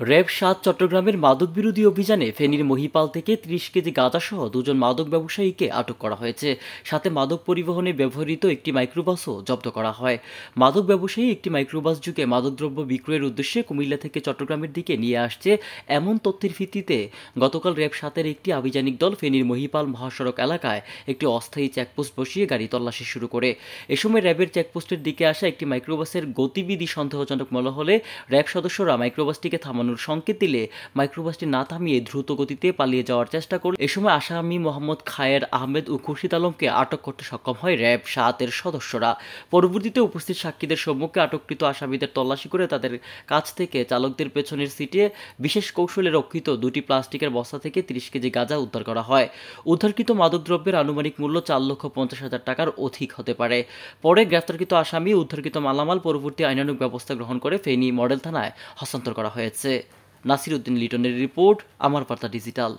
RAB ৭ চট্টগ্রামের মাদক বিরোধী অভিযানে ফেনীর মহিপাল থেকে ৩০ কেজি গাঁজাসহ দুজন মাদক ব্যবসায়ীকে আটক করা হয়েছে। সাথে মাদক পরিবহনে ব্যবহৃত একটি মাইক্রোবাসও জব্দ করা হয়। মাদক ব্যবসায়ী একটি মাইক্রোবাস যুগে মাদকদ্রব্য বিক্রয়ের উদ্দেশ্যে কুমিল্লা থেকে চট্টগ্রামের দিকে নিয়ে আসছে এমন তথ্যের ভিত্তিতে গতকাল র্যাব ৭-এর একটি আভিযানিক দল ফেনীর মহিপাল মহাসড়ক এলাকায় একটি অস্থায়ী চেকপোস্ট বসিয়ে গাড়ি তল্লাশি শুরু করে। এ সময় র্যাবের চেকপোস্টের দিকে আসা একটি মাইক্রোবাসের গতিবিধি সন্দেহজনক মনে হলে র্যাব সদস্যরা মাইক্রোবাসটিকে থামানোর সংকেত দিলে মাইক্রোবাসটি না থামিয়ে দ্রুত গতিতে পালিয়ে যাওয়ার চেষ্টা করে। এ সময় আসামি মোহাম্মদ খায়ের আহমেদ ও খুরশিদ আলমকে আটক করতে সক্ষম হয় র্যাব ৭-এর সদস্যরা। পরবর্তীতে উপস্থিত সাক্ষীদের সম্মুখে আটককৃত আসামিদের তল্লাশি করে তাদের কাছ থেকে চালকদের পেছনের সিটে বিশেষ কৌশলে রক্ষিত দুটি প্লাস্টিকের বস্তা থেকে ৩০ কেজি গাঁজা উদ্ধার করা হয়। উদ্ধারকৃত মাদকদ্রব্যের আনুমানিক মূল্য ৪,৫০,০০০ টাকার অধিক হতে পারে। পরে গ্রেফতারকৃত আসামি উদ্ধারকৃত মালামাল পরবর্তী আইনানুগ ব্যবস্থা গ্রহণ করে ফেনী মডেল থানায় হস্তান্তর করা হয়েছে। নাসির উদ্দিন লিটনের রিপোর্ট, আমার বার্তা ডিজিটাল।